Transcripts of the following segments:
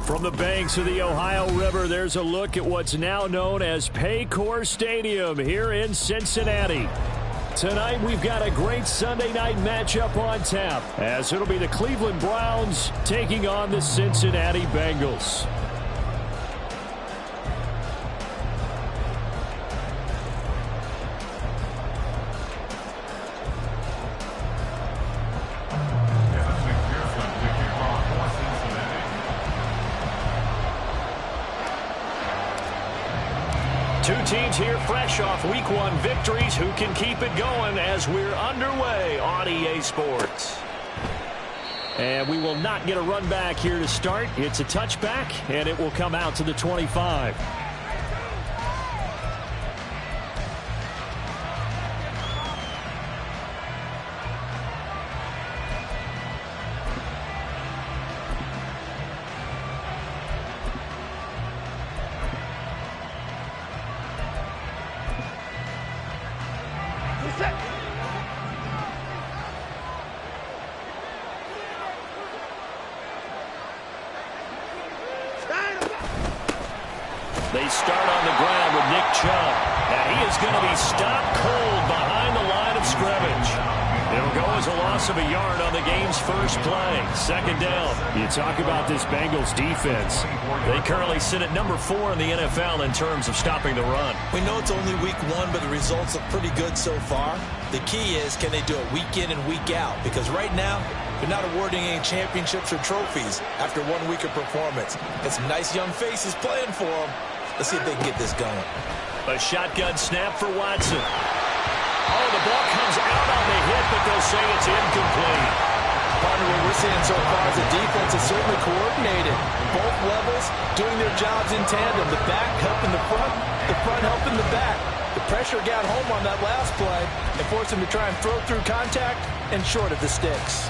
From the banks of the Ohio River, there's a look at what's now known as Paycor Stadium here in Cincinnati. Tonight, we've got a great Sunday night matchup on tap, as it'll be the Cleveland Browns taking on the Cincinnati Bengals. Two teams here fresh off Week 1 victories. Who can keep it going as we're underway on EA Sports? And we will not get a run back here to start. It's a touchback, and it will come out to the 25. They start on the ground with Nick Chubb. And he is going to be stopped cold behind the line of scrimmage. It'll go as a loss of a yard on the game's first play. Second down. You talk about this Bengals defense. They currently sit at number 4 in the NFL in terms of stopping the run. We know it's only week 1, but the results look pretty good so far. The key is, can they do it week in and week out? Because right now, they're not awarding any championships or trophies after 1 week of performance. Got some nice young faces playing for them. Let's see if they can get this going. A shotgun snap for Watson. Oh, the ball comes out on the hit, but they'll say it's incomplete. Partner, what we're seeing so far is the defense is certainly coordinated. Both levels doing their jobs in tandem. The back helping the front helping the back. The pressure got home on that last play and forced him to try and throw through contact and short of the sticks.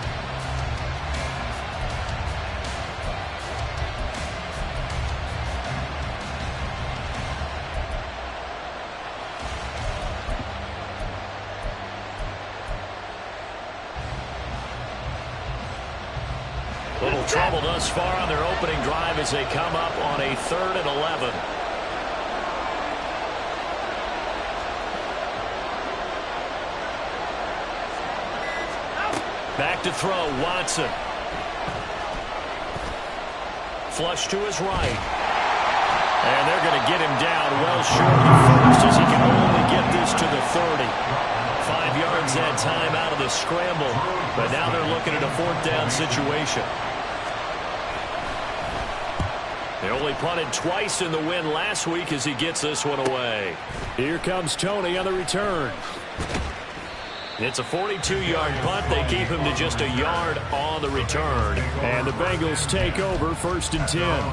Little trouble thus far on their opening drive as they come up on a 3rd and 11. Back to throw, Watson. Flush to his right. And they're going to get him down well short of the first as he can only get this to the 30. 5 yards that time out of the scramble. But now they're looking at a 4th down situation. They only punted twice in the win last week as he gets this one away. Here comes Tony on the return. It's a 42-yard punt. They keep him to just a yard on the return. And the Bengals take over 1st and 10.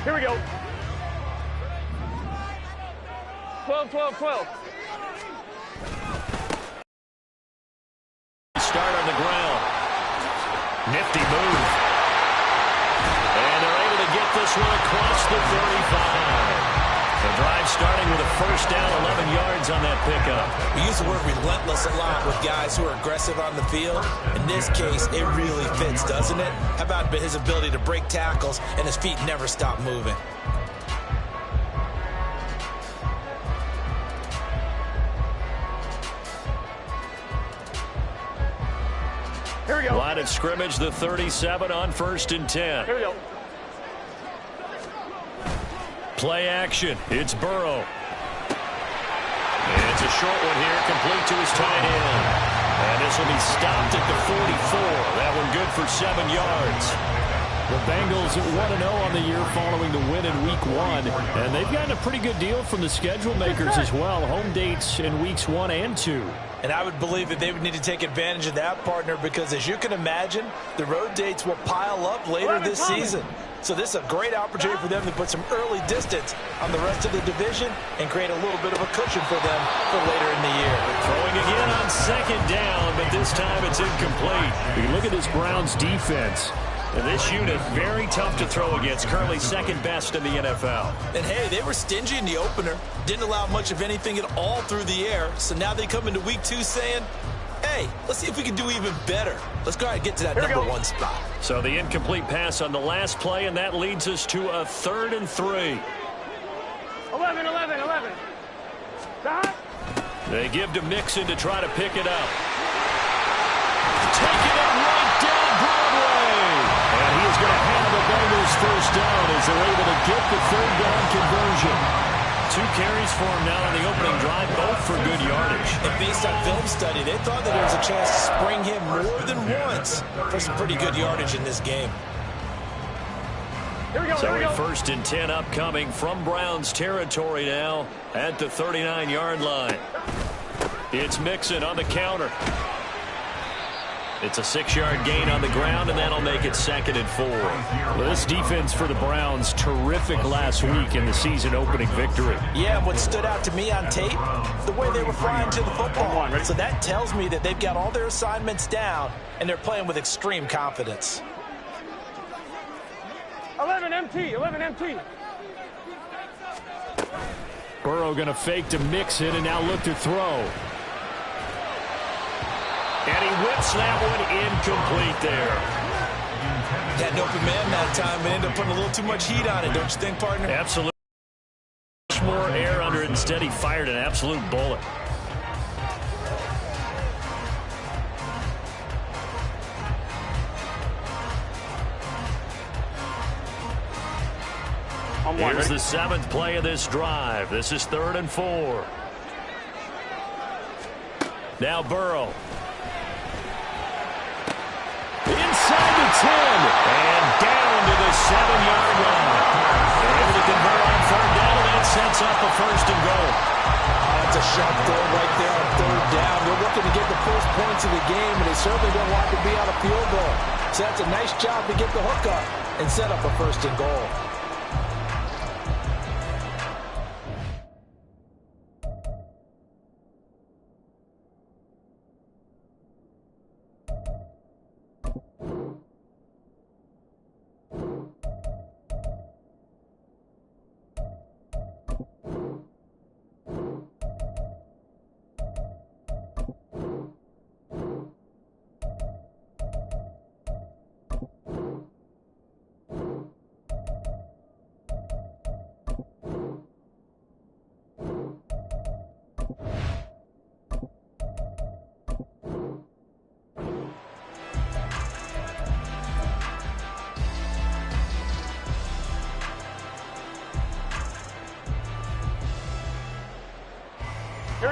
Here we go. 12, 12, 12. Start on the ground. Nifty move. And they're able to get this one across the 35. The drive starting with a 1st down, 11 yards on that pickup. We use the word relentless a lot with guys who are aggressive on the field. In this case, it really fits, doesn't it? How about his ability to break tackles and his feet never stop moving? Here we go. Line of scrimmage, the 37 on 1st and 10. Here we go. Play action. It's Burrow. And it's a short one here, complete to his tight end. And this will be stopped at the 44. That one good for 7 yards. The Bengals 1-0 on the year following the win in Week 1. And they've gotten a pretty good deal from the schedule makers as well. Home dates in Weeks 1 and 2. And I would believe that they would need to take advantage of that, partner, because as you can imagine, the road dates will pile up later this season. So this is a great opportunity for them to put some early distance on the rest of the division and create a little bit of a cushion for them for later in the year. Throwing again on second down, but this time it's incomplete. You look at this Browns defense. And this unit, very tough to throw against, currently second best in the NFL. And, hey, they were stingy in the opener, didn't allow much of anything at all through the air. So now they come into Week 2 saying, hey, let's see if we can do even better. Let's go ahead and get to that number 1 spot. So the incomplete pass on the last play, and that leads us to a 3rd and 3. 11. Stop. They give to Mixon to try to pick it up. Taking it right down Broadway. And he is going to have the Bengals first down as they're able to get the 3rd down conversion. 2 carries for him now on the opening drive, both for good yardage. And based on film study, they thought that there was a chance to spring him more than once for some pretty good yardage in this game. Here we go. So a 1st and 10 upcoming from Browns territory now at the 39-yard line. It's Mixon on the counter. It's a 6-yard gain on the ground, and that'll make it 2nd and 4. Well, this defense for the Browns, terrific last week in the season-opening victory. Yeah, and what stood out to me on tape, the way they were flying to the football. So that tells me that they've got all their assignments down, and they're playing with extreme confidence. 11 MT. Burrow going to fake to Mixon, and now look to throw. And he whips that one incomplete there. Had an open man that time and ended up putting a little too much heat on it, don't you think, partner? Absolutely. Much more air under it. Instead, he fired an absolute bullet. Here's the 7th play of this drive. This is 3rd and 4. Now Burrow. Inside the 10. And down to the 7-yard line. They're able to convert on 3rd down, and that sets up a 1st and goal. That's a sharp throw right there on 3rd down. They're looking to get the first points of the game, and they certainly don't want to be out of field goal. So that's a nice job to get the hook up and set up a 1st and goal.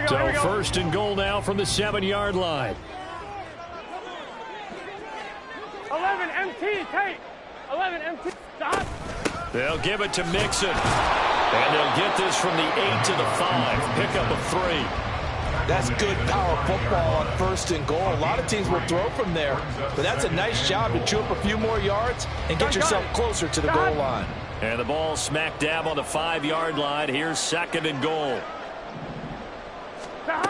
So 1st and goal now from the 7-yard line. 11 MT, take. 11 MT, stop. They'll give it to Mixon. And they'll get this from the 8 to the 5. Pickup of 3. That's good power football on 1st and goal. A lot of teams will throw from there, but that's a nice job to chew up a few more yards and get yourself closer to the goal line. And the ball smack dab on the 5-yard line. Here's 2nd and goal. And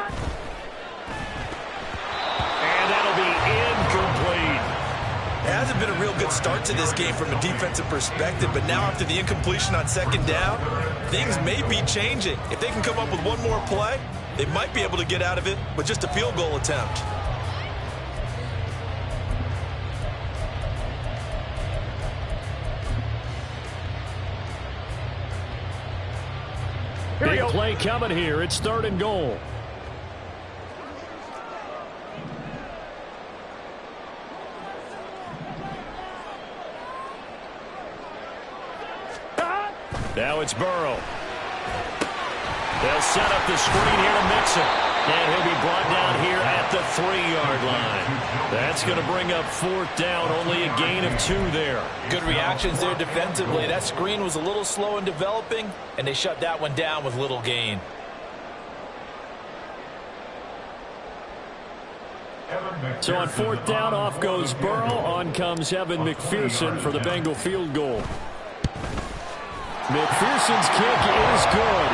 that'll be incomplete. It hasn't been a real good start to this game from a defensive perspective, but now after the incompletion on 2nd down, things may be changing. If they can come up with one more play, they might be able to get out of it with just a field goal attempt. Big play coming here. It's 3rd and goal. Now it's Burrow. They'll set up the screen here to Mixon. And he'll be brought down here at the 3-yard line. That's going to bring up 4th down, only a gain of 2 there. Good reactions there defensively. That screen was a little slow in developing, and they shut that one down with little gain. So on 4th down, off goes Burrow. On comes Evan McPherson for the Bengal field goal. McPherson's kick is good.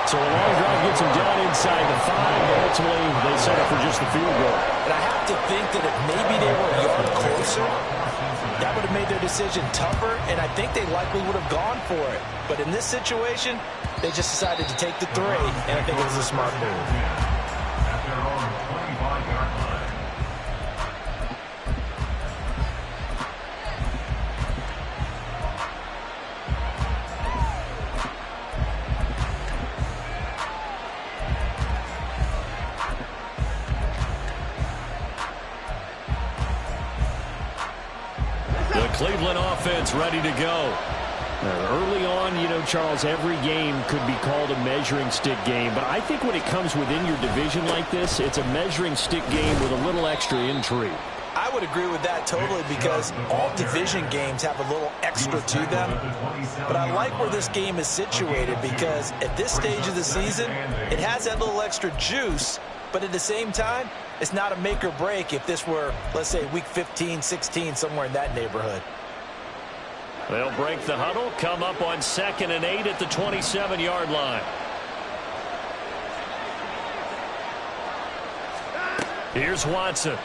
So a long drive gets him down inside the 5, but ultimately they settle for just the field goal. And I have to think that if maybe they were a yard closer, that would have made their decision tougher, and I think they likely would have gone for it. But in this situation, they just decided to take the 3, and I think it was a smart move. Cleveland offense ready to go. Early on, you know, Charles, every game could be called a measuring stick game. But I think when it comes within your division like this, it's a measuring stick game with a little extra intrigue. I would agree with that totally because all division games have a little extra to them. But I like where this game is situated because at this stage of the season, it has that little extra juice. But at the same time, it's not a make or break if this were, let's say, week 15, 16, somewhere in that neighborhood. They'll break the huddle, come up on 2nd and 8 at the 27-yard line. Here's Watson.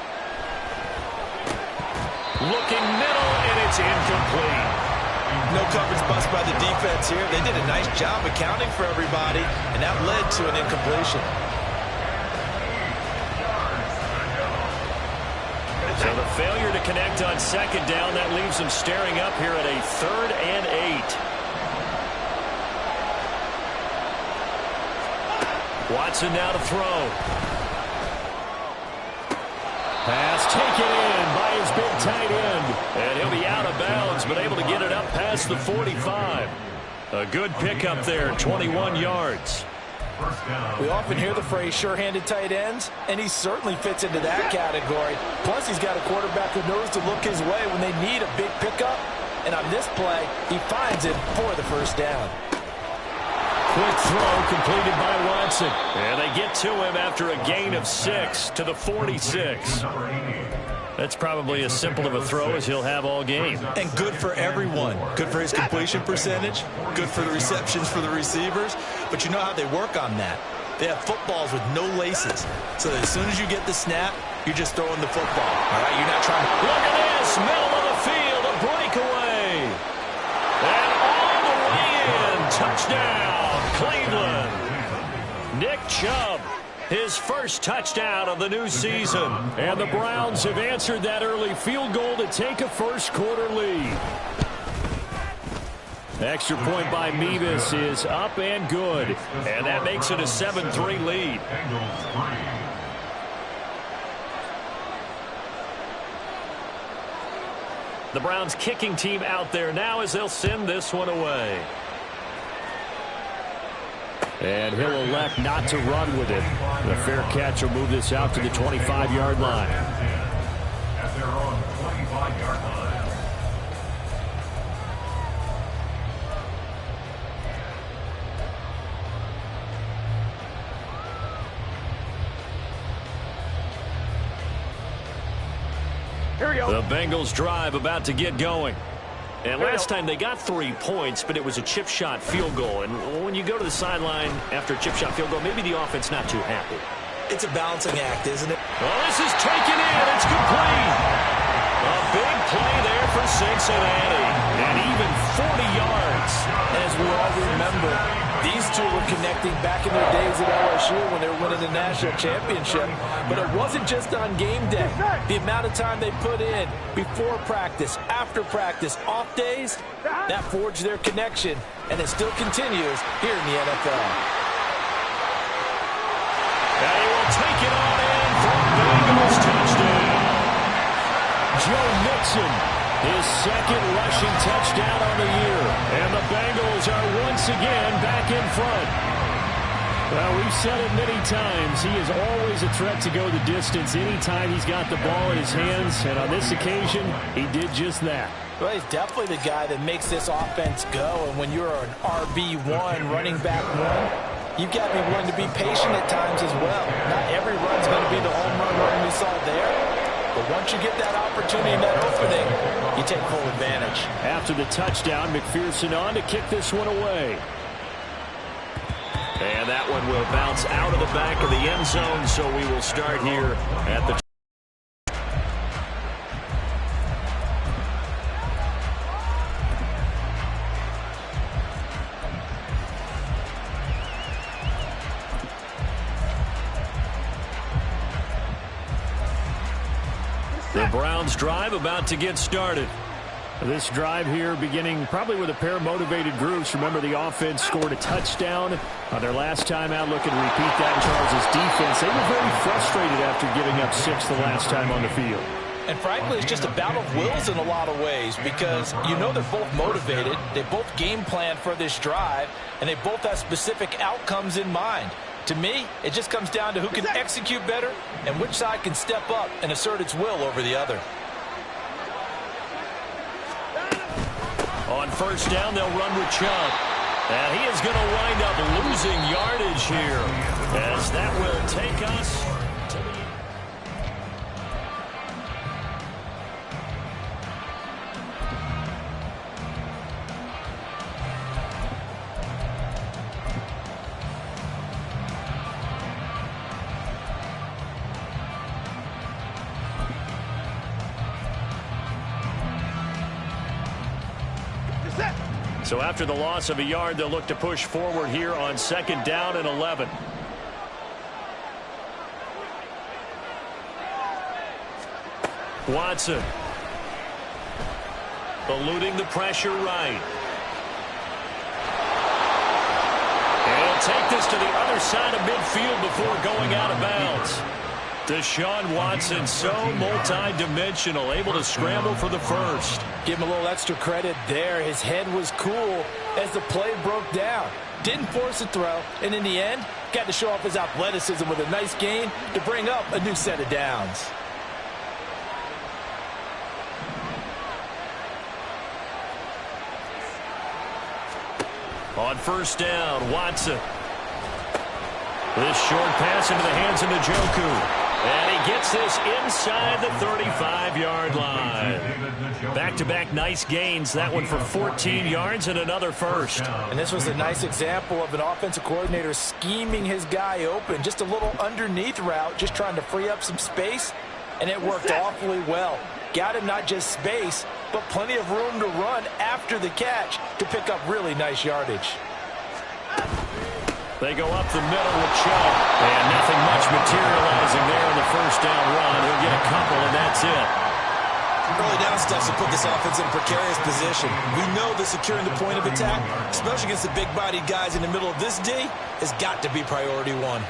Looking middle, and it's incomplete. No coverage bust by the defense here. They did a nice job accounting for everybody, and that led to an incompletion. So the failure to connect on 2nd down, that leaves them staring up here at a 3rd and 8. Watson now to throw. Pass taken in by his big tight end. And he'll be out of bounds, but able to get it up past the 45. A good pickup there, 21 yards. We often hear the phrase sure-handed tight ends, and he certainly fits into that category. Plus, he's got a quarterback who knows to look his way when they need a big pickup. And on this play, he finds it for the 1st down. Quick throw completed by Watson. And they get to him after a gain of 6 to the 46. That's probably as simple of a throw as he'll have all game. And good for everyone. Good for his completion percentage. Good for the receptions for the receivers. But you know how they work on that. They have footballs with no laces. So that as soon as you get the snap, you're just throwing the football. All right, you're not trying to... Look at this. Middle of the field, a breakaway. And all the way in. Touchdown, Cleveland. Nick Chubb. His first touchdown of the new season. And the Browns have answered that early field goal to take a first-quarter lead. Extra point by Mevis is up and good. And that makes it a 7-3 lead. The Browns kicking team out there now as they'll send this one away. And he'll elect not to run with it. The fair catch will move this out to the 25-yard line. At their own 25-yard line. Here we go. The Bengals drive about to get going. And last time they got 3 points, but it was a chip shot field goal. And when you go to the sideline after a chip shot field goal, maybe the offense not too happy. It's a balancing act, isn't it? Well, this is taken in. It's complete. A big play there for Cincinnati. And even 40 yards. As we all remember, these two were connecting back in their days at LSU when they were winning the national championship. But it wasn't just on game day. The amount of time they put in before practice, after practice, off days, that forged their connection. And it still continues here in the NFL. And he will take it on in for Bengals touchdown. Joe Mixon, his second rushing touchdown on the year. And the Bengals are once again back in front. Well, we've said it many times. He is always a threat to go the distance anytime he's got the ball in his hands. And on this occasion, he did just that. Well, he's definitely the guy that makes this offense go. And when you're an RB1, running back one, you've got to be willing to be patient at times as well. Not every run's going to be the home run we saw there. But once you get that opportunity and that opening, you take full advantage. After the touchdown, McPherson on to kick this one away. And that one will bounce out of the back of the end zone, so we will start here at the... The Browns drive about to get started. This drive here beginning probably with a pair of motivated groups. Remember, the offense scored a touchdown on their last time out. Looking to repeat that in Charles' defense. They were very frustrated after giving up 6 the last time on the field. And frankly, it's just a battle of wills in a lot of ways because you know they're both motivated. They both game plan for this drive, and they both have specific outcomes in mind. To me, it just comes down to who can execute better and which side can step up and assert its will over the other. On first down, they'll run with Chubb. And he is going to wind up losing yardage here as that will take us to the... So after the loss of a yard, they'll look to push forward here on 2nd down and 11. Watson. Eluding the pressure right. And he'll take this to the other side of midfield before going out of bounds. Deshaun Watson, so multi-dimensional, able to scramble for the first. Give him a little extra credit there. His head was cool as the play broke down. Didn't force a throw, and in the end, got to show off his athleticism with a nice gain to bring up a new set of downs. On first down, Watson. This short pass into the hands of Njoku. And he gets this inside the 35-yard line. Back-to-back nice gains. That one for 14 yards and another first. And this was a nice example of an offensive coordinator scheming his guy open. Just a little underneath route, just trying to free up some space. And it worked awfully well. Got him not just space, but plenty of room to run after the catch to pick up really nice yardage. They go up the middle with Chubb. And nothing much materializing there in the first down run. He'll get a couple, and that's it. Early down stuff to put this offense in a precarious position. We know that securing the point of attack, especially against the big-bodied guys in the middle of this D, has got to be priority one.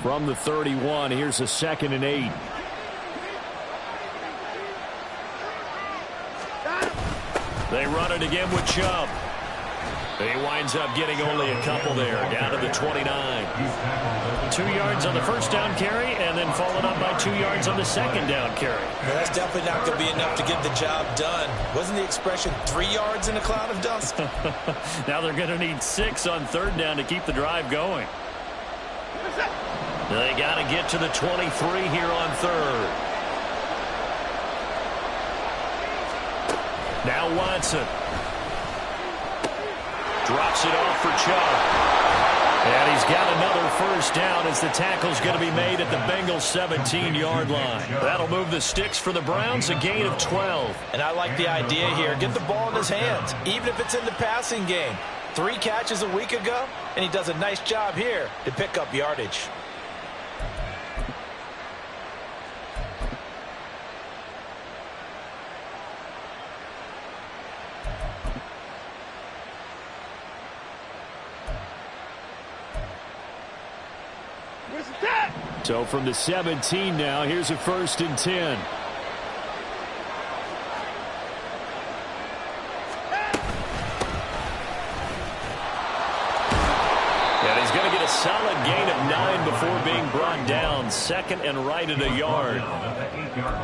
From the 31, here's a 2nd and 8. They run it again with Chubb. He winds up getting only a couple there, down to the 29. 2 yards on the first down carry, and then followed up by 2 yards on the 2nd down carry. Well, that's definitely not going to be enough to get the job done. Wasn't the expression 3 yards in a cloud of dust? Now they're going to need 6 on 3rd down to keep the drive going. They got to get to the 23 here on 3rd. Now Watson. Drops it off for Chubb. And he's got another first down as the tackle's going to be made at the Bengals' 17-yard line. That'll move the sticks for the Browns, a gain of 12. And I like the idea here. Get the ball in his hands, even if it's in the passing game. 3 catches a week ago, and he does a nice job here to pick up yardage. So from the 17 now, here's a 1st and 10. And he's going to get a solid gain of 9 before being brought down. 2nd and right at a yard.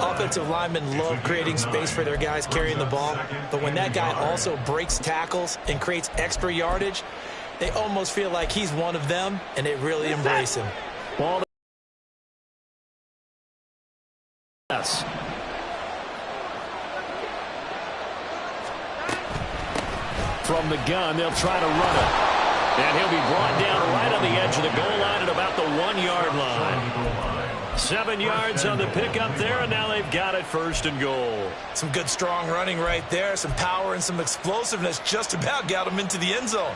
Offensive linemen love creating space for their guys carrying the ball, but when that guy also breaks tackles and creates extra yardage, they almost feel like he's one of them, and they really embrace him. Ball yes. From the gun, they'll try to run it. And he'll be brought down right on the edge of the goal line at about the 1-yard line. 7 yards on the pickup there, and now they've got it 1st and goal. Some good, strong running right there. Some power and some explosiveness just about got him into the end zone.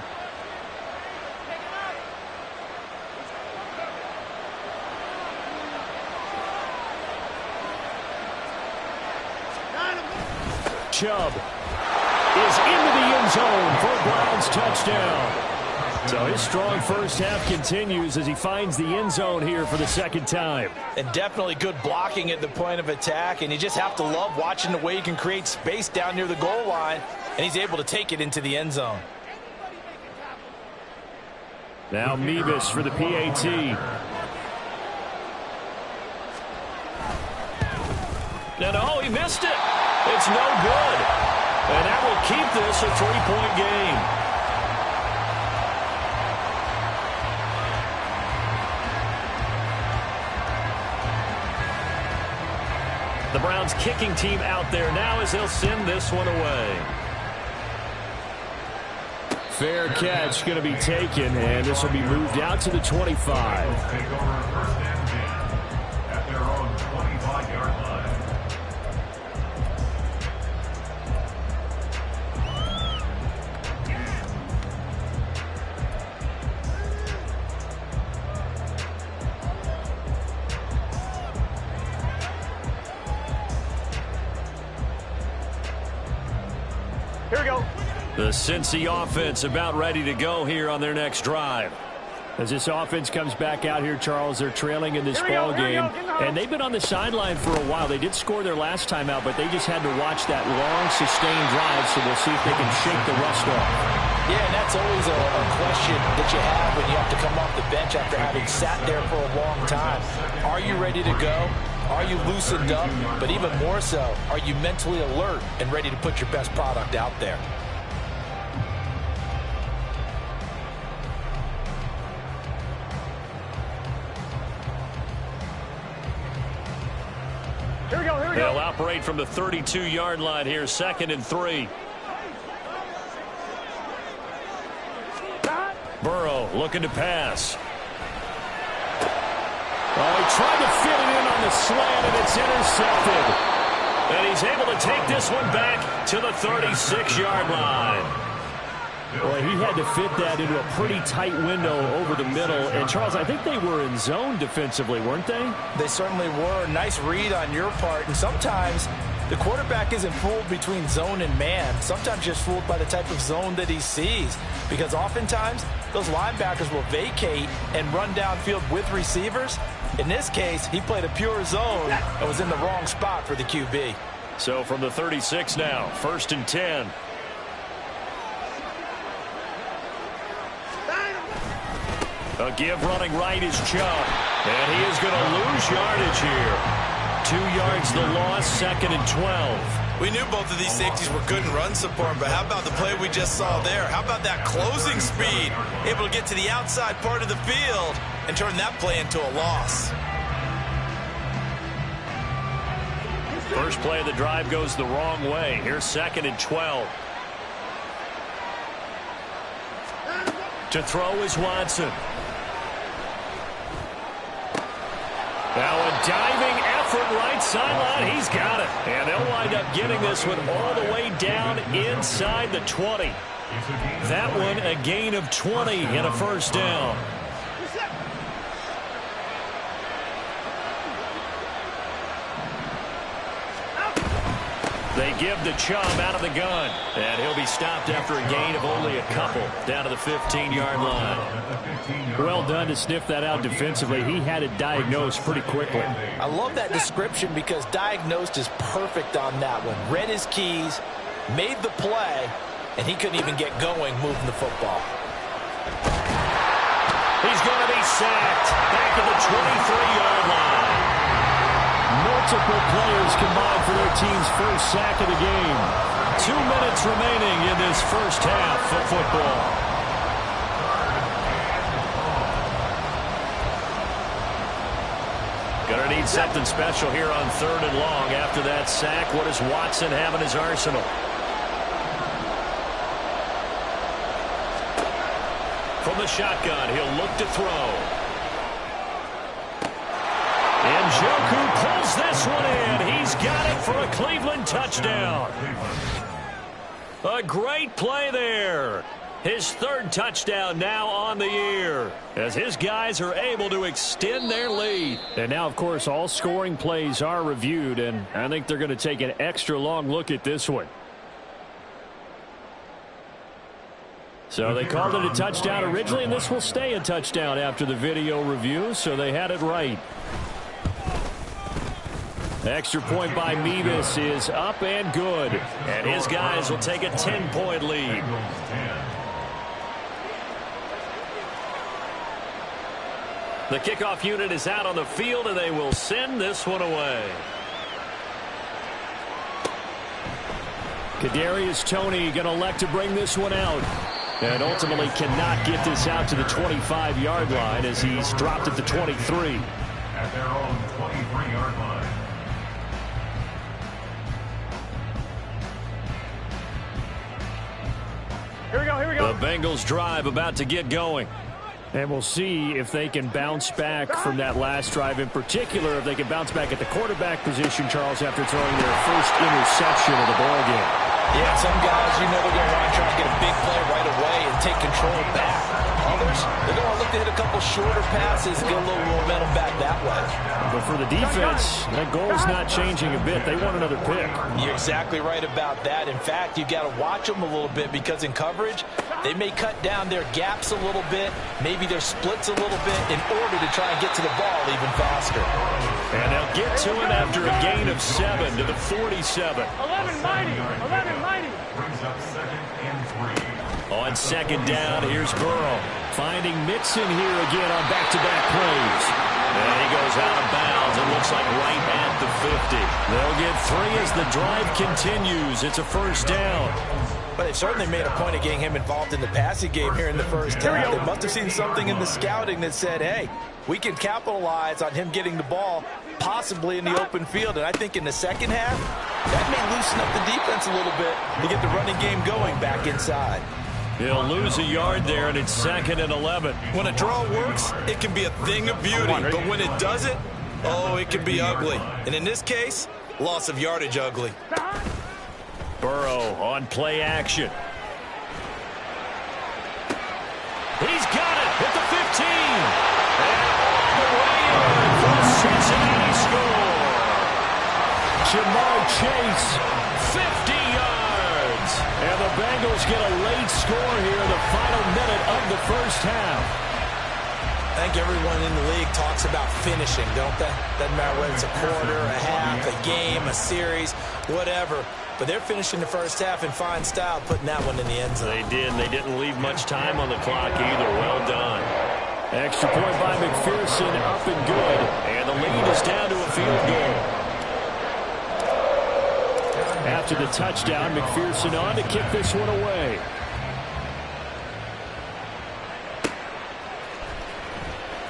Chubb is into the end zone for a Browns touchdown. So his strong first half continues as he finds the end zone here for the 2nd time. And definitely good blocking at the point of attack, and you just have to love watching the way he can create space down near the goal line, and he's able to take it into the end zone. Now Mevis for the PAT. No, he missed it. It's no good. And that will keep this a 3-point game. The Browns kicking team out there now as they'll send this one away. Fair catch going to be taken, and this will be moved out to the 25. Take over 1st and 10 at their own 25-yard line. Here we go. The Cincy offense about ready to go here on their next drive. As this offense comes back out here, Charles, they're trailing in this ball game. And they've been on the sideline for a while. They did score their last time out, but they just had to watch that long, sustained drive, so we'll see if they can shake the rust off. Yeah, and that's always a question that you have when you have to come off the bench after having sat there for a long time. Are you ready to go? Are you loosened up? But even more so, are you mentally alert and ready to put your best product out there? Here we go. They'll operate from the 32-yard line here, 2nd and 3. Burrow looking to pass. Oh, he tried to fit it in on the slant, and it's intercepted. And he's able to take this one back to the 36-yard line. Boy, he had to fit that into a pretty tight window over the middle. And, Charles, I think they were in zone defensively, weren't they? They certainly were. Nice read on your part. And sometimes the quarterback isn't fooled between zone and man. Sometimes just fooled by the type of zone that he sees. Because oftentimes, those linebackers will vacate and run downfield with receivers. In this case, he played a pure zone and was in the wrong spot for the QB. So from the 36 now, 1st and 10. A give running right is Chubb. And he is going to lose yardage here. 2 yards the loss, 2nd and 12. We knew both of these safeties were good in run support, but how about the play we just saw there? How about that closing speed? Able to get to the outside part of the field and turn that play into a loss. First play of the drive goes the wrong way. Here's 2nd and 12. To throw is Watson. Now a diving effort right sideline. He's got it. And they'll wind up getting this one all the way down inside the 20. That one a gain of 20 and a 1st down. They give the Chubb out of the gun. And he'll be stopped after a gain of only a couple down to the 15-yard line. Well done to sniff that out defensively. He had it diagnosed pretty quickly. I love that description because diagnosed is perfect on that one. Read his keys, made the play, and he couldn't even get going moving the football. He's going to be sacked back at the 23-yard line. Multiple players combined for their team's first sack of the game. 2 minutes remaining in this first half of football. Going to need something special here on 3rd and long after that sack. What does Watson have in his arsenal? From the shotgun, he'll look to throw. And Njoku pulls this one in. He's got it for a Cleveland touchdown. A great play there. His 3rd touchdown now on the year as his guys are able to extend their lead. And now, of course, all scoring plays are reviewed, and I think they're going to take an extra long look at this one. So they called it a touchdown originally, and this will stay a touchdown after the video review, so they had it right. Extra point by Mevis is up and good. And his guys will take a 10-point lead. The kickoff unit is out on the field, and they will send this one away. Kadarius Toney going to elect to bring this one out. And ultimately cannot get this out to the 25-yard line as he's dropped at the 23. At their own 23-yard line. Here we go, here we go. The Bengals drive about to get going. And we'll see if they can bounce back from that last drive. In particular, if they can bounce back at the quarterback position, Charles, after throwing their first interception of the ballgame. Yeah, some guys, you know they're going to want to try to get a big play right away and take control back. Others, they're going to look to hit a couple shorter passes, get a little momentum back that way. But for the defense, that goal's not changing a bit. They want another pick. You're exactly right about that. In fact, you got to watch them a little bit because in coverage, they may cut down their gaps a little bit, maybe their splits a little bit in order to try and get to the ball even faster. And they'll get to it after a gain of 7 to the 47. 11 mighty. Brings up 2nd and 3. On 2nd down, here's Burrow. Finding Mixon here again on back-to-back plays. And he goes out of bounds. It looks like right at the 50. They'll get 3 as the drive continues. It's a first down. But they've certainly made a point of getting him involved in the passing game here in the first half. They must have seen something in the scouting that said, hey, we can capitalize on him getting the ball possibly in the open field. And I think in the second half, that may loosen up the defense a little bit to get the running game going back inside. He'll lose a yard there, and it's 2nd and 11. When a draw works, it can be a thing of beauty. But when it doesn't, oh, it can be ugly. And in this case, loss of yardage ugly. Burrow on play action. He's got it at the 15. And all the way in for a Cincinnati score. Jamar Chase, 50 yards. and the Bengals get a late score here in the final minute of the first half. I think everyone in the league talks about finishing, don't they? Doesn't matter whether it's a quarter, a half, a game, a series, whatever. But they're finishing the first half in fine style, putting that one in the end zone. They did, and they didn't leave much time on the clock either. Well done. Extra point by McPherson, up and good. And the lead is down to a field goal. After the touchdown, McPherson on to kick this one away.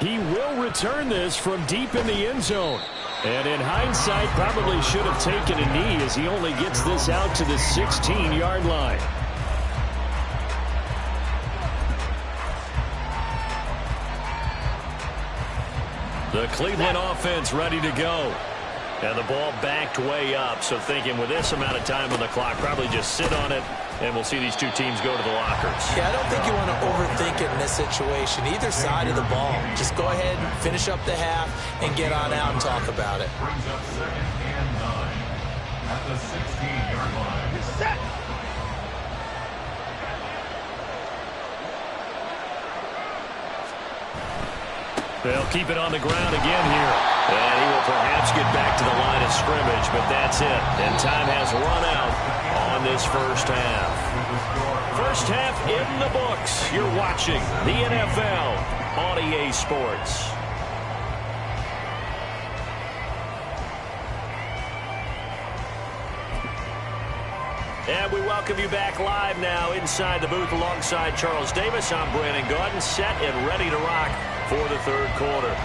He will return this from deep in the end zone. And in hindsight, probably should have taken a knee as he only gets this out to the 16-yard line. The Cleveland offense ready to go. And the ball backed way up, so thinking with this amount of time on the clock, probably just sit on it, and we'll see these two teams go to the lockers. Yeah, I don't think you want to overthink it in this situation. Either side of the ball. Just go ahead and finish up the half and get on out and talk about it. Brings up 2nd and 9. at the 16-yard line. Set. They'll keep it on the ground again here. And he will perhaps get back to the line of scrimmage, but that's it. And time has run out on this first half. First half in the books. You're watching the NFL on EA Sports. And we welcome you back live now inside the booth alongside Charles Davis. I'm Brandon Gaudin, set and ready to rock for the third quarter.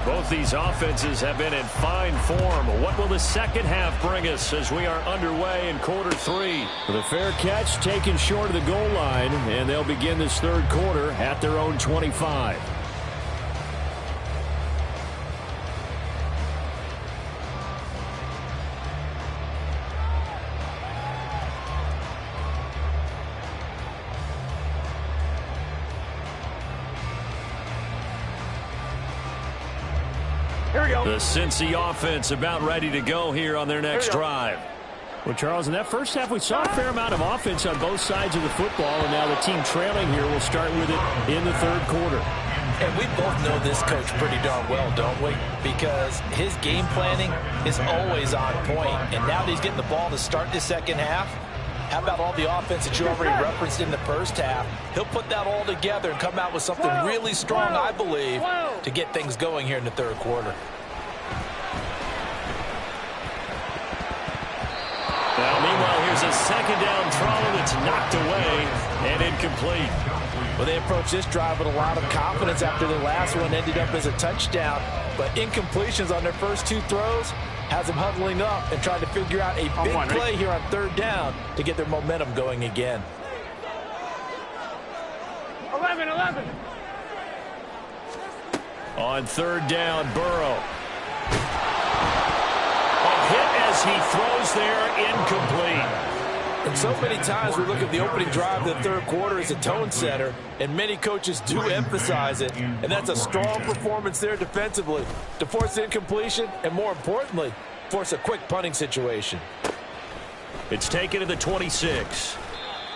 Both these offenses have been in fine form. What will the second half bring us as we are underway in quarter three? The fair catch taken short of the goal line, and they'll begin this third quarter at their own 25. The Cincy offense about ready to go here on their next drive. Well, Charles, in that first half, we saw a fair amount of offense on both sides of the football, and now the team trailing here will start with it in the third quarter. And we both know this coach pretty darn well, don't we? Because his game planning is always on point. And now that he's getting the ball to start the second half, how about all the offense that you already referenced in the first half? He'll put that all together and come out with something really strong, I believe, to get things going here in the third quarter. Now, meanwhile, here's a second down throw that's knocked away and incomplete. Well, they approached this drive with a lot of confidence after the last one ended up as a touchdown. But incompletions on their first two throws has them huddling up and trying to figure out a big play here on third down to get their momentum going again. 11. On third down, Burrow. A hit as he throws there, incomplete. And so many times we look at the opening drive of the third quarter as a tone setter, and many coaches do emphasize it, and that's a strong performance there defensively to force incompletion and, more importantly, force a quick punting situation. It's taken to the 26.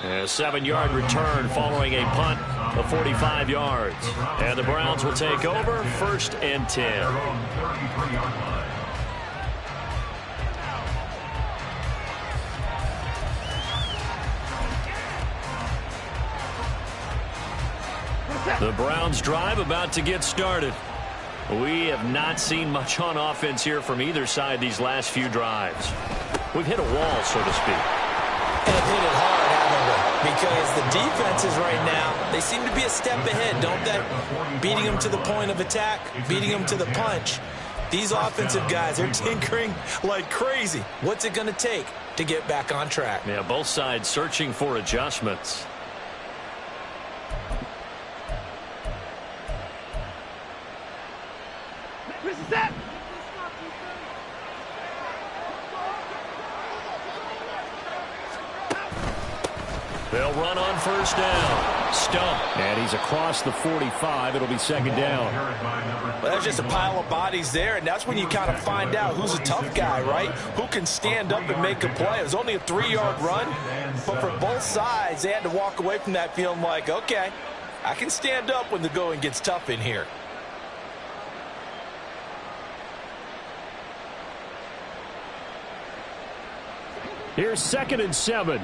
A 7-yard return following a punt of 45 yards. And the Browns will take over, 1st and 10. The Browns drive about to get started. We have not seen much on offense here from either side these last few drives. We've hit a wall, so to speak. And hit it hard, haven't we? Because the defenses right now, they seem to be a step ahead, don't they? Beating them to the point of attack, beating them to the punch. These offensive guys, they're tinkering like crazy. What's it going to take to get back on track? Yeah, both sides searching for adjustments. Set. They'll run on first down. Stump. And he's across the 45. It'll be second down. Well, there's just a pile of bodies there, and that's when you kind of find out who's a tough guy, right? Who can stand up and make a play. It was only a 3-yard run, but for both sides, they had to walk away from that feeling like, okay, I can stand up when the going gets tough in here. Here's 2nd and 7.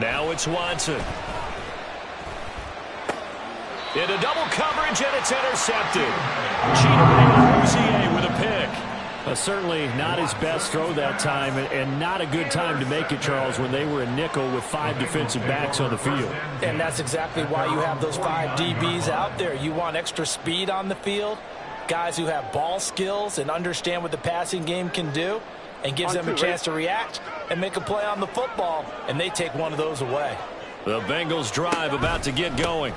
Now it's Watson. Into double coverage, and it's intercepted. Cheatham with a pick. Certainly not his best throw that time, and not a good time to make it, Charles, when they were in nickel with 5 defensive backs on the field. And that's exactly why you have those 5 DBs out there. You want extra speed on the field, guys who have ball skills and understand what the passing game can do, and gives them a chance to react and make a play on the football, and they take one of those away. The Bengals drive about to get going.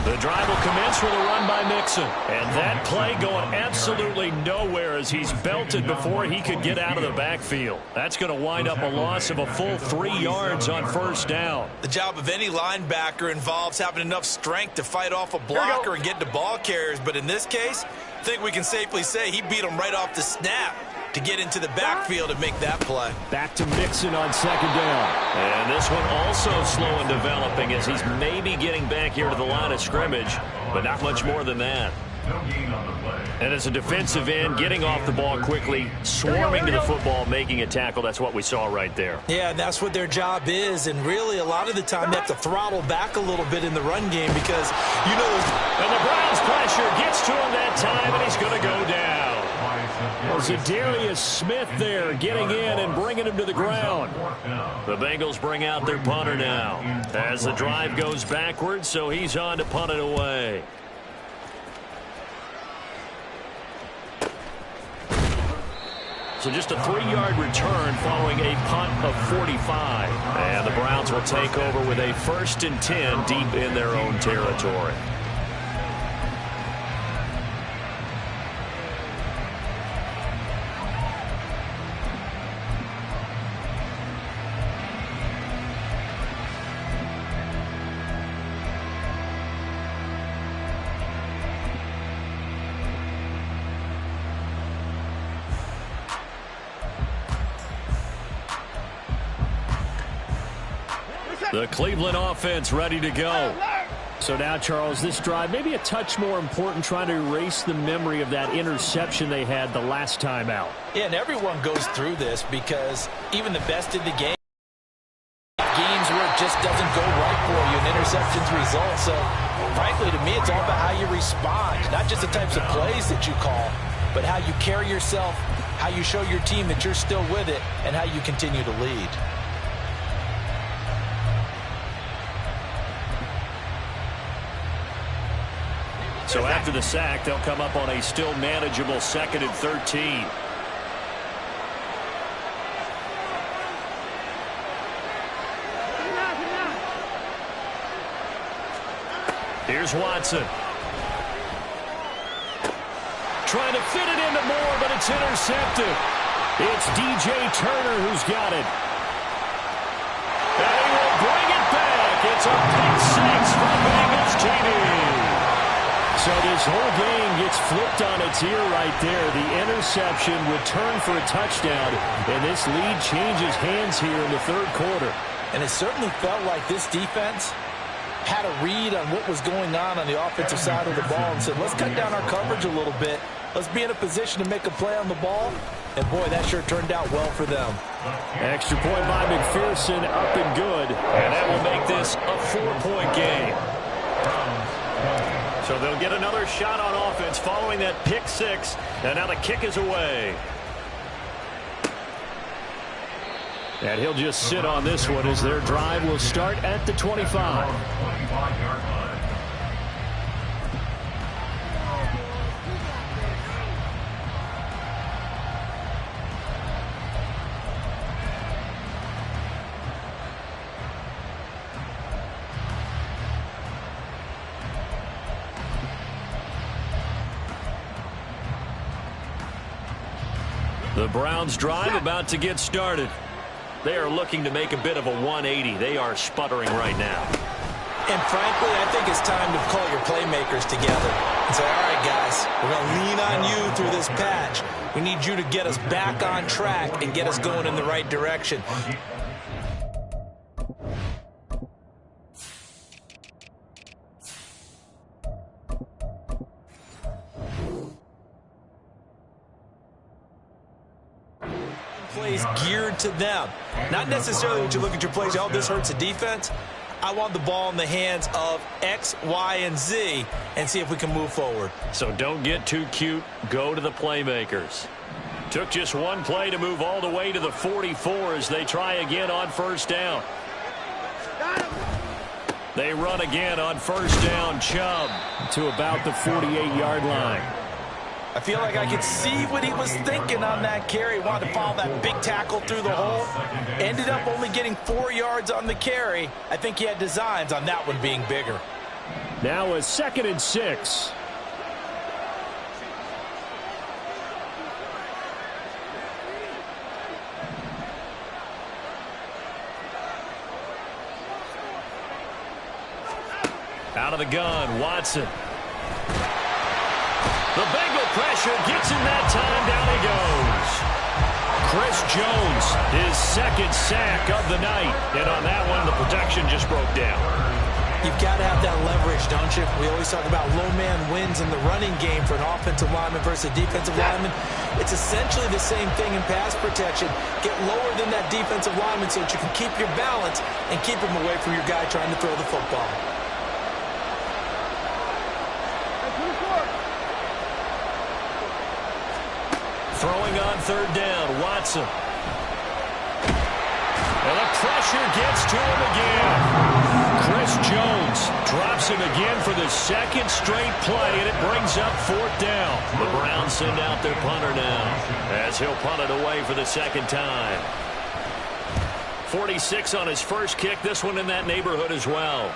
The drive will commence with a run by Mixon. And that play going absolutely nowhere as he's belted before he could get out of the backfield. That's going to wind up a loss of a full 3 yards on first down. The job of any linebacker involves having enough strength to fight off a blocker and get to ball carriers. But in this case, I think we can safely say he beat him right off the snap to get into the backfield and make that play. Back to Mixon on second down. And this one also slow in developing as he's maybe getting back here to the line of scrimmage, but not much more than that. And as a defensive end, getting off the ball quickly, swarming to the football, making a tackle, that's what we saw right there. Yeah, and that's what their job is, and really a lot of the time they have to throttle back a little bit in the run game because, you know... And the Browns pressure gets to him that time, and he's going to go down. Well, Zadarius Smith there getting in and bringing him to the ground. The Bengals bring out their punter now as the drive goes backwards, so he's on to punt it away. So just a 3-yard return following a punt of 45. And the Browns will take over with a 1st and 10 deep in their own territory. The Cleveland offense ready to go. So now, Charles, this drive maybe a touch more important, trying to erase the memory of that interception they had the last time out. Yeah, and everyone goes through this because even the best in the game, games where it just doesn't go right for you, and interceptions result. So, frankly, to me, it's all about how you respond, not just the types of plays that you call, but how you carry yourself, how you show your team that you're still with it, and how you continue to lead. So after the sack, they'll come up on a still manageable 2nd and 13. Here's Watson. Trying to fit it into Moore, but it's intercepted. It's DJ Turner who's got it. And he will bring it back. It's a pick 6 for Bengals TV. So this whole game gets flipped on its ear right there. The interception returned for a touchdown, and this lead changes hands here in the 3rd quarter. And it certainly felt like this defense had a read on what was going on the offensive side of the ball and said, let's cut down our coverage a little bit. Let's be in a position to make a play on the ball. And, boy, that sure turned out well for them. Extra point by McPherson, up and good. And that will make this a 4-point game. So they'll get another shot on offense following that pick 6. And now the kick is away. And he'll just sit on this one as their drive will start at the 25. The Browns drive about to get started. They are looking to make a bit of a 180. They are sputtering right now. And frankly, I think it's time to call your playmakers together and say, all right, guys, we're going to lean on you through this patch. We need you to get us back on track and get us going in the right direction. Plays geared to them. Not necessarily when you look at your plays, oh, this hurts the defense. I want the ball in the hands of X, Y, and Z and see if we can move forward. So don't get too cute. Go to the playmakers. Took just one play to move all the way to the 44 as they try again on 1st down. They run again on 1st down. Chubb to about the 48-yard line. I feel like I could see what he was thinking on that carry. Wanted to follow that big tackle through the hole. Ended up only getting 4 yards on the carry. I think he had designs on that one being bigger. Now a 2nd and 6. Out of the gun, Watson. The Bengal pressure gets him that time. Down he goes. Chris Jones, his 2nd sack of the night. And on that one, the protection just broke down. You've got to have that leverage, don't you? We always talk about low man wins in the running game for an offensive lineman versus a defensive lineman. It's essentially the same thing in pass protection. Get lower than that defensive lineman so that you can keep your balance and keep him away from your guy trying to throw the football. Throwing on 3rd down, Watson. And the pressure gets to him again. Chris Jones drops him again for the 2nd straight play, and it brings up 4th down. The Browns send out their punter now, as he'll punt it away for the 2nd time. 46 on his first kick, this one in that neighborhood as well.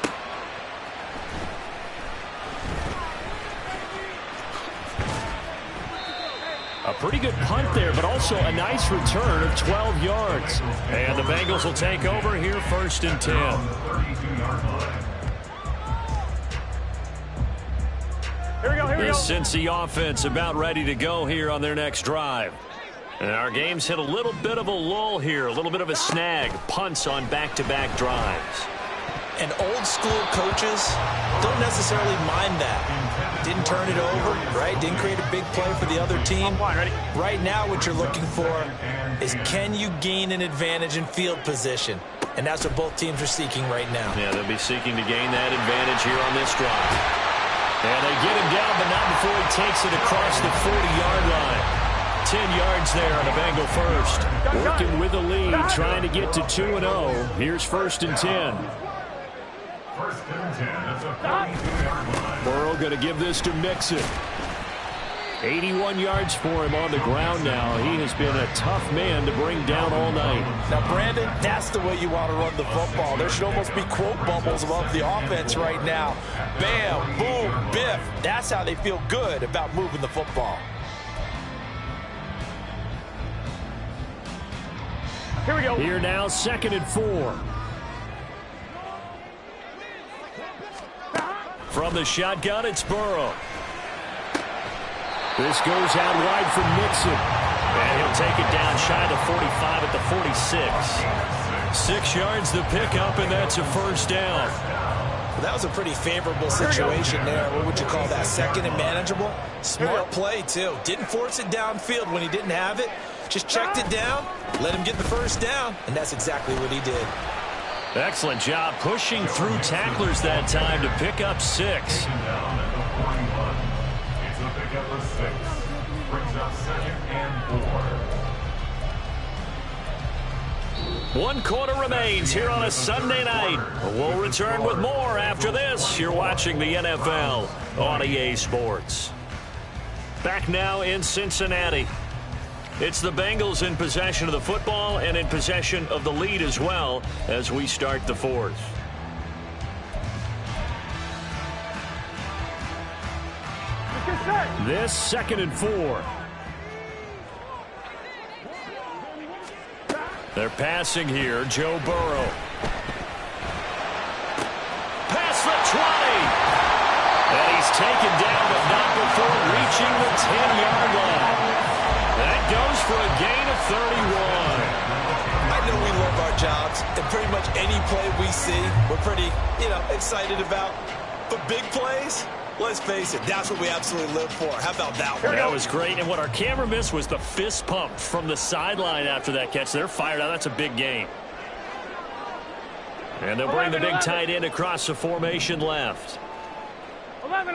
A pretty good punt there, but also a nice return of 12 yards. And the Bengals will take over here 1st and 10. Here we go, here we go. The Cincy offense about ready to go here on their next drive. And our game's hit a little bit of a lull here, a little bit of a snag. Punts on back-to-back drives. And old school coaches don't necessarily mind that. Didn't turn it over, right? Didn't create a big play for the other team. Right now what you're looking for is, can you gain an advantage in field position? And that's what both teams are seeking right now. Yeah, they'll be seeking to gain that advantage here on this drive. And they get him down, but not before he takes it across the 40-yard line. 10 yards there on the Bengal first. Working with the lead, trying to get to 2-0. Here's 1st and 10. 1st and 10 at the 42-yard line. Burrow going to give this to Mixon. 81 yards for him on the ground now. He has been a tough man to bring down all night. Now, Brandon, that's the way you want to run the football. There should almost be quote bubbles above the offense right now. Bam, boom, biff. That's how they feel good about moving the football. Here we go. Here now, 2nd and 4. From the shotgun, it's Burrow. This goes out wide for Mixon. And he'll take it down shy of the 45 at the 46. 6 yards the pickup, and that's a 1st down. Well, that was a pretty favorable situation there. What would you call that? 2nd and manageable? Smart play, too. Didn't force it downfield when he didn't have it. Just checked it down, let him get the 1st down, and that's exactly what he did. Excellent job pushing through tacklers that time to pick up 6. Down at the 41. It's a pickup of 6. Brings up 2nd and 4. 1 quarter remains here on a Sunday night. We'll return with more after this. You're watching the NFL on EA Sports. Back now in Cincinnati. It's the Bengals in possession of the football and in possession of the lead as well as we start the 4th. This 2nd and 4. They're passing here. Joe Burrow. Past the 20. And he's taken down, but not before reaching the 10-yard line. That goes for a gain of 31. I know we love our jobs, and pretty much any play we see, we're pretty, excited about. But big plays, let's face it, that's what we absolutely live for. How about that one? That was great, and what our camera missed was the fist pump from the sideline after that catch. They're fired out. That's a big gain. And they'll bring the big tight end across the formation left. 11.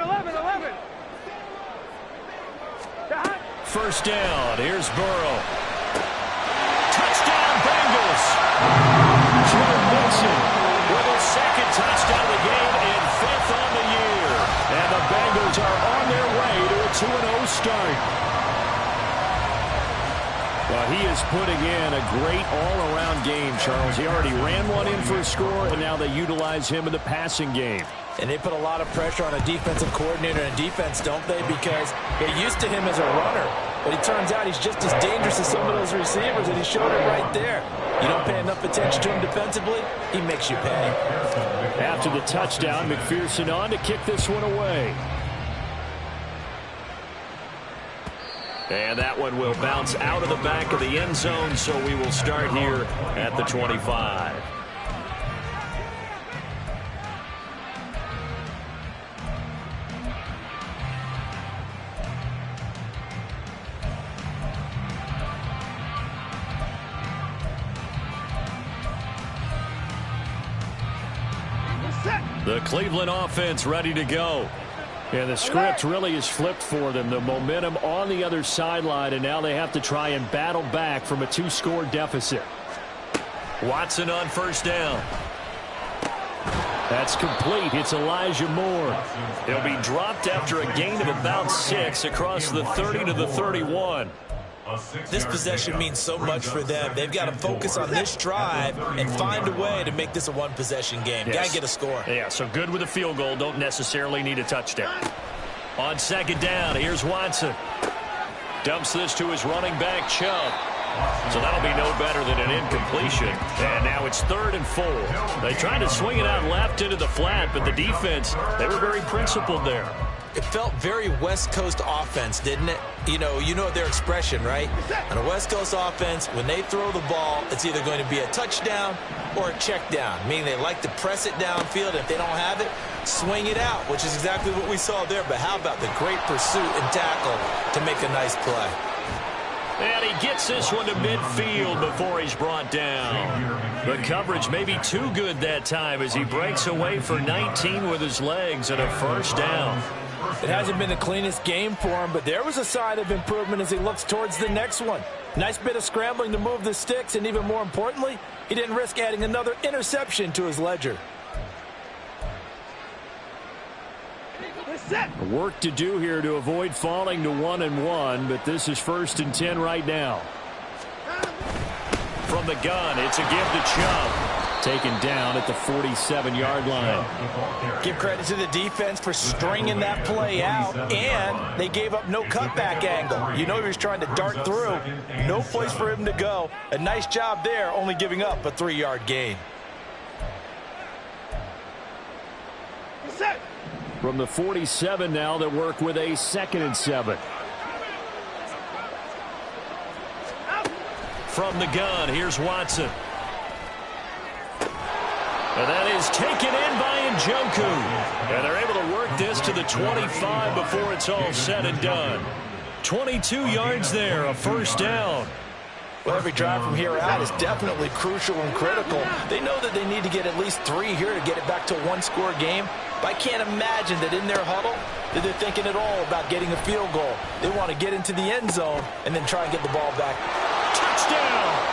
1st down. Here's Burrow. Touchdown, Bengals. Joe Mixon With his 2nd touchdown of the game and 5th on the year. and the Bengals are on their way to a 2-0 start. Well, he is putting in a great all-around game, Charles. He already ran one in for a score, and now they utilize him in the passing game. And they put a lot of pressure on a defensive coordinator and defense, don't they? Because they're used to him as a runner. But it turns out he's just as dangerous as some of those receivers, and he showed it right there. You don't pay enough attention to him defensively, he makes you pay. After the touchdown, McPherson on to kick this one away. And that one will bounce out of the back of the end zone, so we will start here at the 25. The Cleveland offense ready to go. And the script really is flipped for them. The momentum on the other sideline, and now they have to try and battle back from a 2-score deficit. Watson on first down. That's complete. It's Elijah Moore. He'll be dropped after a gain of about 6 across the 30 to the 31. This possession means so much for them. They've got to focus on this drive and find a way to make this a one-possession game. Yes. Got to get a score. Yeah, so good with a field goal. Don't necessarily need a touchdown. On second down, here's Watson. Dumps this to his running back, Chubb. So that'll be no better than an incompletion. And now it's 3rd and 4. They tried to swing it out left into the flat, but the defense, they were very principled there. It felt very West Coast offense, didn't it? You know their expression, right? On a West Coast offense, when they throw the ball, it's either going to be a touchdown or a check down, meaning they like to press it downfield. If they don't have it, swing it out, which is exactly what we saw there. But how about the great pursuit and tackle to make a nice play? And he gets this one to midfield before he's brought down. The coverage may be too good that time as he breaks away for 19 with his legs and a first down. It hasn't been the cleanest game for him, but there was a sign of improvement as he looks towards the next one. Nice bit of scrambling to move the sticks, and even more importantly, he didn't risk adding another interception to his ledger. Work to do here to avoid falling to 1-1, but this is 1st and 10 right now. From the gun, it's a give to Chubb. Taken down at the 47-yard line. Give credit to the defense for stringing that play out, and they gave up no cutback angle. You know he was trying to dart through. No place for him to go. A nice job there, only giving up a 3-yard gain. From the 47 now, they work with a 2nd and 7. From the gun, here's Watson. And that is taken in by Njoku. And they're able to work this to the 25 before it's all said and done. 22 yards there, a first down. Well, every drive from here out is definitely crucial and critical. They know that they need to get at least 3 here to get it back to a 1-score game. But I can't imagine that in their huddle that they're thinking at all about getting a field goal. They want to get into the end zone and then try and get the ball back. Touchdown!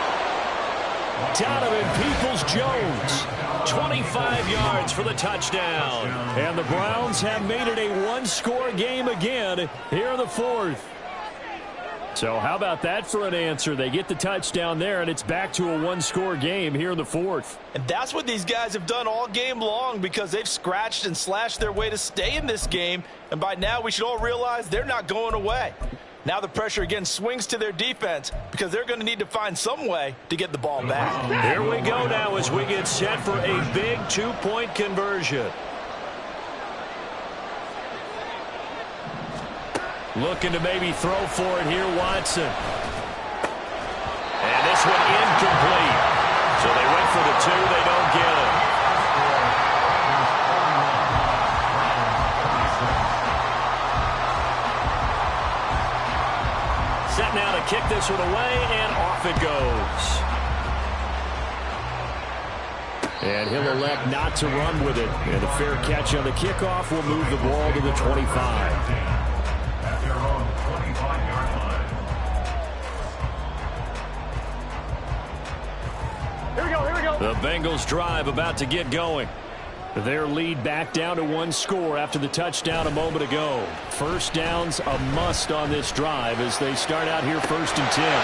Donovan Peoples-Jones, 25 yards for the touchdown. And the Browns have made it a 1-score game again here in the 4th. So how about that for an answer? They get the touchdown there, and it's back to a 1-score game here in the 4th. And that's what these guys have done all game long because they've scratched and slashed their way to stay in this game. And by now we should all realize they're not going away. Now the pressure again swings to their defense because they're going to need to find some way to get the ball back. Here we go now as we get set for a big 2-point conversion. Looking to maybe throw for it here, Watson. And this one incomplete. So they went for the 2, they don't get it. Set now to kick this one away, and off it goes. And he'll elect not to run with it. And a fair catch on the kickoff will move the ball to the 25. At their own 25-yard line. Here we go, here we go. The Bengals drive about to get going. Their lead back down to 1 score after the touchdown a moment ago. First down's a must on this drive as they start out here 1st and 10.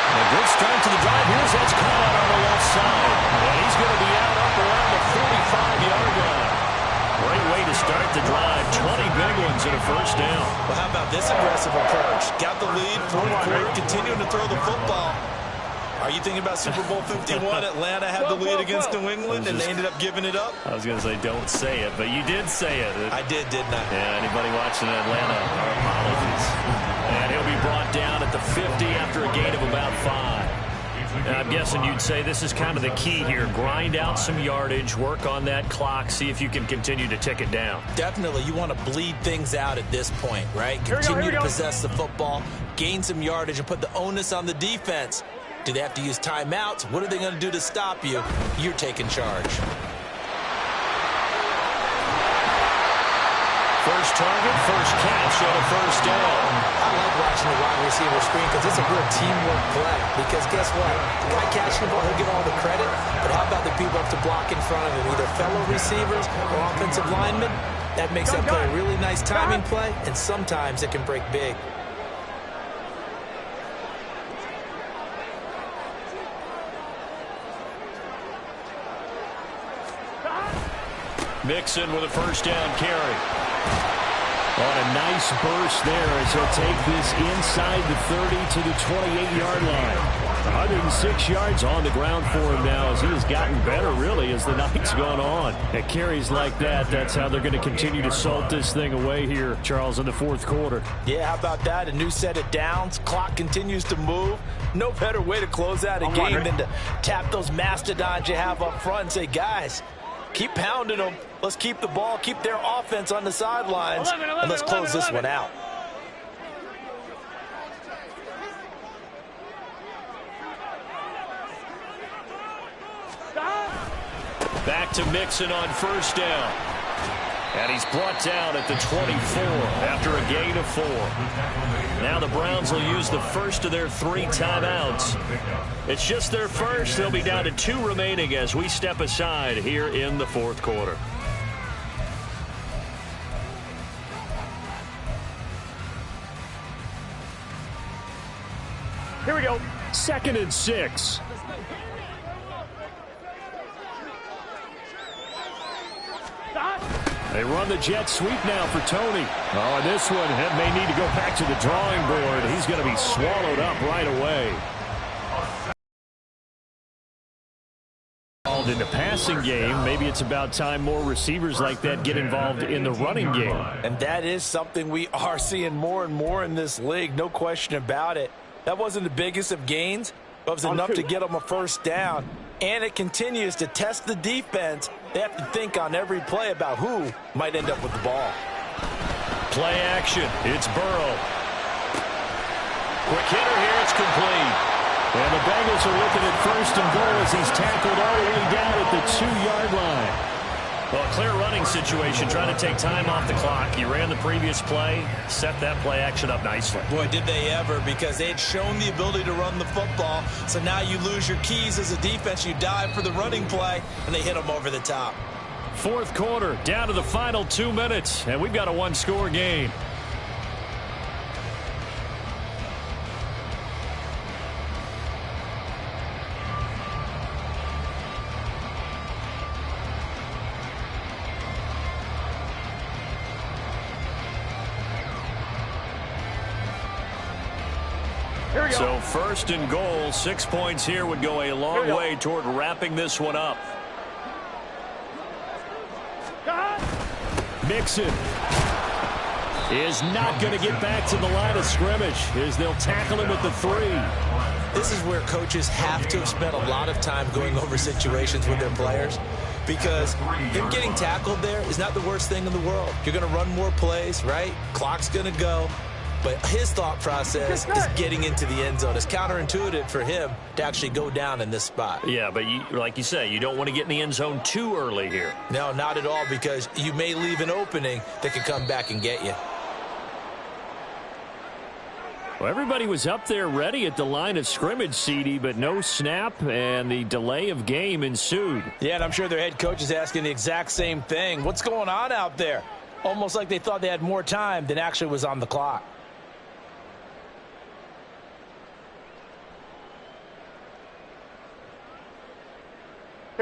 A good start to the drive. Here's that's caught out on the left side. And he's going to be out up around the 45-yard line. Great way to start the drive. 20 big ones and a first down. Well, how about this aggressive approach? Got the lead, fourth quarter, continuing to throw the football. Are you thinking about Super Bowl 51? Atlanta had the lead against New England, and they ended up giving it up? I was going to say, don't say it, but you did say it. I did, didn't I? Yeah, anybody watching Atlanta, our apologies. And he'll be brought down at the 50 after a gain of about 5. And I'm guessing you'd say this is kind of the key here. Grind out some yardage, work on that clock, see if you can continue to tick it down. Definitely. You want to bleed things out at this point, right? Continue to possess the football, gain some yardage, and put the onus on the defense. Do they have to use timeouts? What are they going to do to stop you? You're taking charge. First target, first catch on a first down. I like watching the wide receiver screen because it's a real teamwork play. Because guess what? The guy catching the ball, he'll get all the credit. But how about the people up to block in front of him? Either fellow receivers or offensive linemen. That makes that play a really nice timing play, and sometimes it can break big. Mixon with a first down carry. On a nice burst there as he'll take this inside the 30 to the 28-yard line. 106 yards on the ground for him now as he has gotten better, really, as the night's gone on. At carries like that, that's how they're going to continue to salt this thing away here, Charles, in the fourth quarter. Yeah, how about that? A new set of downs. Clock continues to move. No better way to close out a game than to tap those mastodons you have up front and say, guys, keep pounding them. Let's keep the ball, keep their offense on the sidelines, and let's close this one out. Back to Mixon on first down. And he's brought down at the 24 after a gain of 4. Now the Browns will use the first of their 3 timeouts. It's just their first. They'll be down to 2 remaining as we step aside here in the fourth quarter. Here we go. 2nd and 6. They run the jet sweep now for Tony. Oh, and this one may need to go back to the drawing board. He's going to be swallowed up right away. In the passing game, maybe it's about time more receivers like that get involved in the running game. And that is something we are seeing more and more in this league, no question about it. That wasn't the biggest of gains, but it was enough to get them a first down. And it continues to test the defense. They have to think on every play about who might end up with the ball. Play action. It's Burrow. Quick hitter here. It's complete. And the Bengals are looking at first and goal as he's tackled all the way down at the 2-yard line. Well, a clear running situation, trying to take time off the clock. He ran the previous play, set that play action up nicely. Boy, did they ever, because they had shown the ability to run the football. So now you lose your keys as a defense. You dive for the running play, and they hit them over the top. Fourth quarter, down to the final 2 minutes, and we've got a 1-score game. So first and goal, 6 points here would go a long way toward wrapping this one up. Mixon is not going to get back to the line of scrimmage as they'll tackle him at the 3. This is where coaches have to have spent a lot of time going over situations with their players, because him getting tackled there is not the worst thing in the world. You're going to run more plays, right? Clock's going to go. But his thought process is getting into the end zone. It's counterintuitive for him to actually go down in this spot. Yeah, but like you say, you don't want to get in the end zone too early here. No, not at all, because you may leave an opening that could come back and get you. Well, everybody was up there ready at the line of scrimmage, CD, but no snap, and the delay of game ensued. Yeah, and I'm sure their head coach is asking the exact same thing. What's going on out there? Almost like they thought they had more time than actually was on the clock.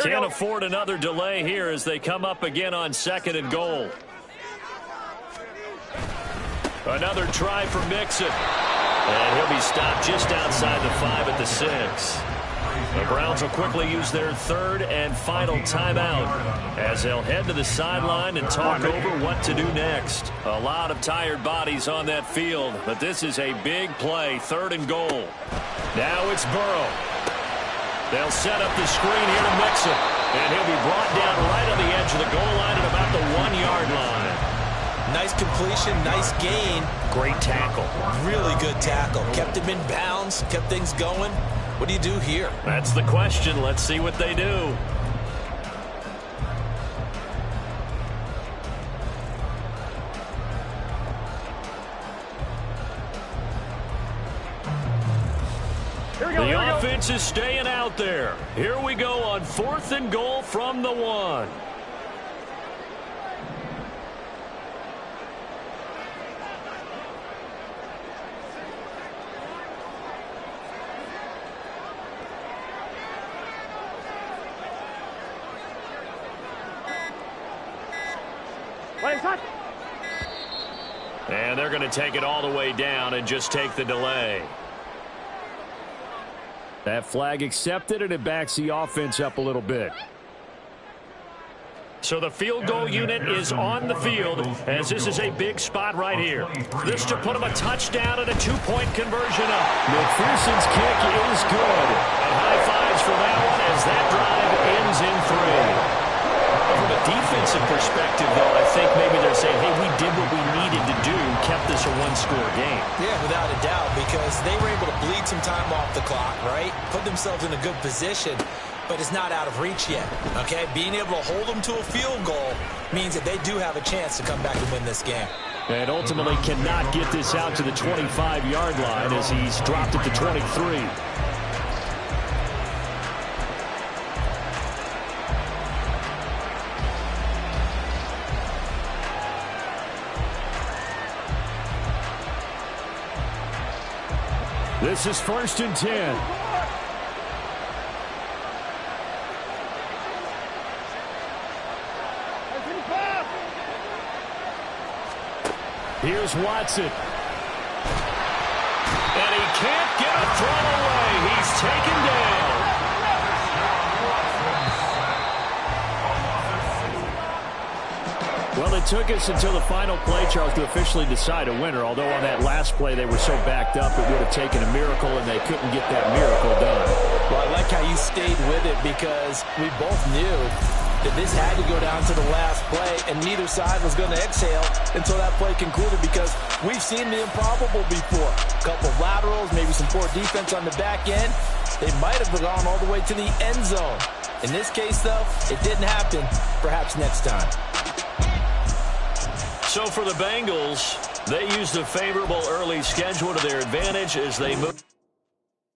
Can't afford another delay here as they come up again on 2nd and goal. Another try for Mixon. And he'll be stopped just outside the 5 at the 6. The Browns will quickly use their 3rd and final timeout as they'll head to the sideline and talk over what to do next. A lot of tired bodies on that field, but this is a big play, 3rd and goal. Now it's Burrow. They'll set up the screen here to Mixon, and he'll be brought down right on the edge of the goal line at about the 1-yard line. Nice completion, nice gain. Great tackle. Really good tackle. Kept him in bounds, kept things going. What do you do here? That's the question. Let's see what they do. The offense is staying out there. Here we go on 4th and goal from the 1. And they're going to take it all the way down and just take the delay. That flag accepted, and it backs the offense up a little bit. So the field goal unit is on the field as this is a big spot right here. This to put them a touchdown and a 2-point conversion up. McPherson's kick is good. And high fives for that one as that drive ends in 3. From a defensive perspective, though, I think maybe they're saying, hey, we did what we needed to do, kept this a 1-score game. Yeah, without a doubt, because they were able to bleed some time off the clock, right? Put themselves in a good position, but it's not out of reach yet, okay? Being able to hold them to a field goal means that they do have a chance to come back and win this game. And ultimately cannot get this out to the 25-yard line as he's dropped it to 23. This is 1st and 10. Here's Watson. And he can't get a throw away. He's taken down. Well, it took us until the final play, Charles, to officially decide a winner, although on that last play they were so backed up it would have taken a miracle, and they couldn't get that miracle done. Well, I like how you stayed with it because we both knew that this had to go down to the last play, and neither side was going to exhale until that play concluded because we've seen the improbable before. A couple of laterals, maybe some poor defense on the back end. They might have gone all the way to the end zone. In this case, though, it didn't happen. Perhaps next time. So for the Bengals, they used a favorable early schedule to their advantage as they move.